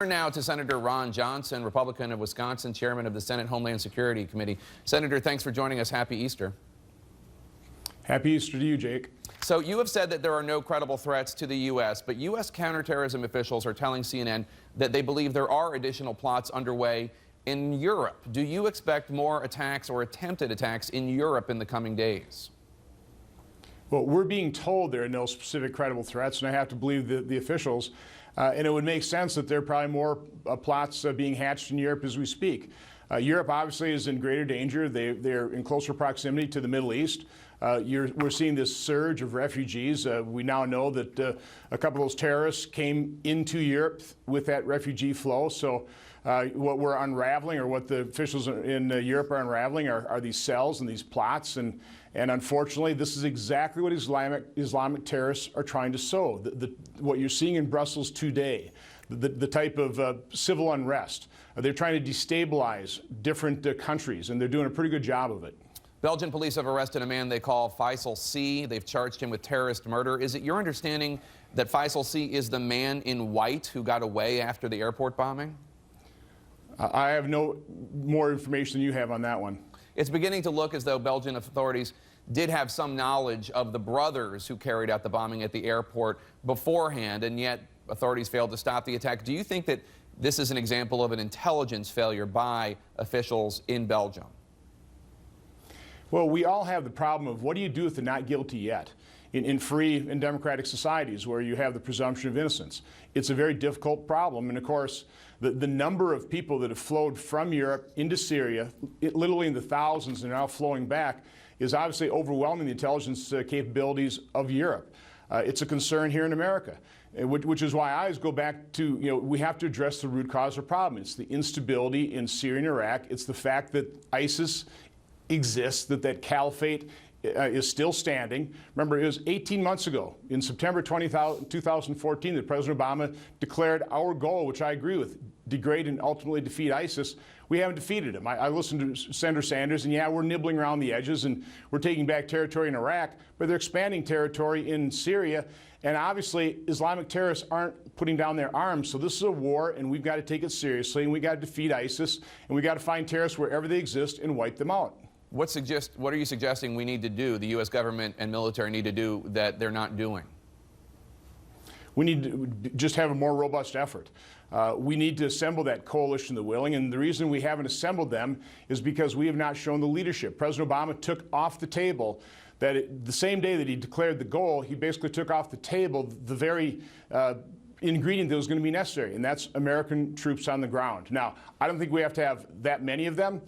Now to Senator Ron Johnson, Republican of Wisconsin, chairman of the Senate Homeland Security Committee. Senator, thanks for joining us. Happy Easter. Happy Easter to you, Jake. So you have said that there are no credible threats to the U.S., but U.S. counterterrorism officials are telling CNN that they believe there are additional plots underway in Europe. Do you expect more attacks or attempted attacks in Europe in the coming days? Well, we're being told there are no specific credible threats, and I have to believe the officials. And it would make sense that there are probably more plots being hatched in Europe as we speak. Europe obviously is in greater danger. They're in closer proximity to the Middle East. We're seeing this surge of refugees. We now know that a couple of those terrorists came into Europe with that refugee flow. So what we're unraveling, or what the officials in Europe are unraveling, are these cells and these plots. And unfortunately, this is exactly what Islamic terrorists are trying to sow. What you're seeing in Brussels today, the type of civil unrest. They're trying to destabilize different countries, and they're doing a pretty good job of it. Belgian police have arrested a man they call Faisal C. They've charged him with terrorist murder. Is it your understanding that Faisal C. is the man in white who got away after the airport bombing? I have no more information than you have on that one. It's beginning to look as though Belgian authorities did have some knowledge of the brothers who carried out the bombing at the airport beforehand, and yet authorities failed to stop the attack. Do you think that this is an example of an intelligence failure by officials in Belgium? Well, we all have the problem of what do you do with the not guilty yet? In free and democratic societies where you have the presumption of innocence. It's a very difficult problem, and of course, the number of people that have flowed from Europe into Syria, literally in the thousands and now flowing back, is obviously overwhelming the intelligence capabilities of Europe. It's a concern here in America, which is why I always go back to, we have to address the root cause of the problem. It's the instability in Syria and Iraq. It's the fact that ISIS exists, that caliphate is still standing. Remember, it was 18 months ago, in September 2014, that President Obama declared our goal, which I agree with, degrade and ultimately defeat ISIS. We haven't defeated him. I listened to Senator Sanders, and yeah, we're nibbling around the edges, and we're taking back territory in Iraq, but they're expanding territory in Syria. And obviously, Islamic terrorists aren't putting down their arms. So this is a war, and we've got to take it seriously, and we've got to defeat ISIS, and we've got to find terrorists wherever they exist and wipe them out. What are you suggesting we need to do, the U.S. government and military need to do, that they're not doing? We need to just have a more robust effort. We need to assemble that coalition of the willing, and the reason we haven't assembled them is because we have not shown the leadership. President Obama took off the table that the same day that he declared the goal, he basically took off the table the very ingredient that was going to be necessary, and that's American troops on the ground. Now, I don't think we have to have that many of them.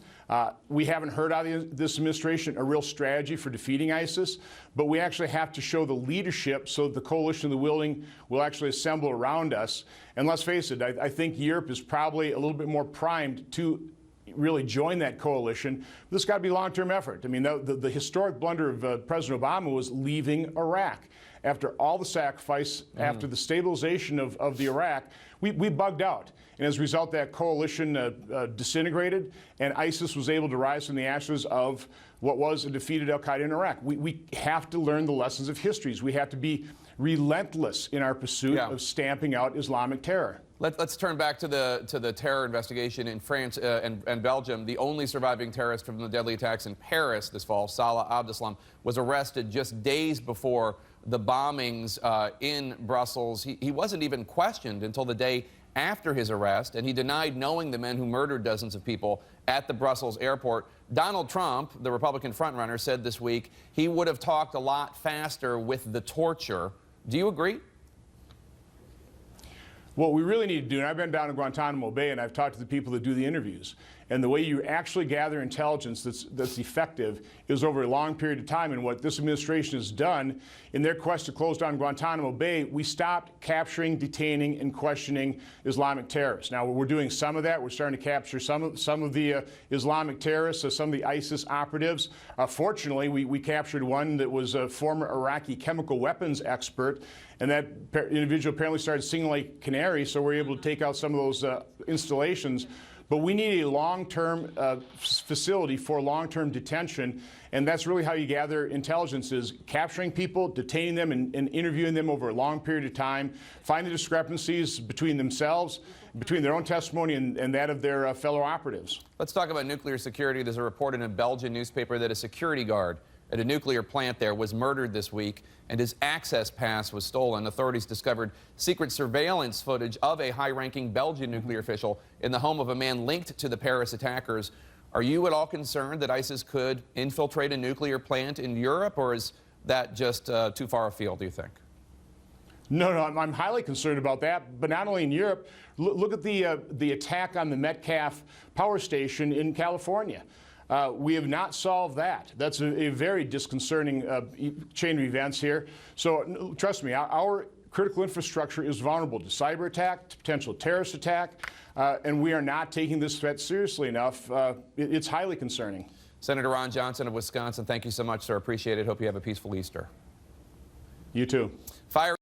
We haven't heard out of this administration a real strategy for defeating ISIS, but we actually have to show the leadership so that the coalition of the willing will actually assemble around us. And let's face it, I think Europe is probably a little bit more primed to really join that coalition. This has got to be a long-term effort. I mean, the historic blunder of President Obama was leaving Iraq. After all the sacrifice, after the stabilization of the Iraq, we bugged out. And as a result, that coalition disintegrated, and ISIS was able to rise from the ashes of what was a defeated al-Qaeda in Iraq. We have to learn the lessons of history. We have to be relentless in our pursuit of stamping out Islamic terror. Let's turn back to the terror investigation in France and Belgium. The only surviving terrorist from the deadly attacks in Paris this fall, Salah Abdeslam, was arrested just days before the bombings in Brussels. He wasn't even questioned until the day after his arrest, and he denied knowing the men who murdered dozens of people at the Brussels airport. Donald Trump, the Republican frontrunner, said this week he would have talked a lot faster with the torture. Do you agree? What we really need to do, and I've been down in Guantanamo Bay and I've talked to the people that do the interviews, and the way you actually gather intelligence that's effective is over a long period of time. And what this administration has done in their quest to close down Guantanamo Bay, we stopped capturing, detaining, and questioning Islamic terrorists. Now, we're doing some of that. We're starting to capture some of the Islamic terrorists, some of the ISIS operatives. Fortunately, we captured one that was a former Iraqi chemical weapons expert, and that individual apparently started singing like canary, so we're able to take out some of those installations. But we need a long-term facility for long-term detention, and that's really how you gather intelligence, is capturing people, detaining them, and interviewing them over a long period of time, find the discrepancies between themselves, between their own testimony and that of their fellow operatives. Let's talk about nuclear security. There's a report in a Belgian newspaper that a security guard at a nuclear plant there was murdered this week, and his access pass was stolen. Authorities discovered secret surveillance footage of a high-ranking Belgian nuclear official in the home of a man linked to the Paris attackers. Are you at all concerned that ISIS could infiltrate a nuclear plant in Europe, or is that just too far afield, do you think? No, I'm highly concerned about that, but not only in Europe. Look at the attack on the Metcalfe power station in California. We have not solved that. That's a very disconcerting chain of events here. So trust me, our critical infrastructure is vulnerable to cyber attack, to potential terrorist attack, and we are not taking this threat seriously enough. It's highly concerning. Senator Ron Johnson of Wisconsin, thank you so much, sir. Appreciate it. Hope you have a peaceful Easter. You too. Fire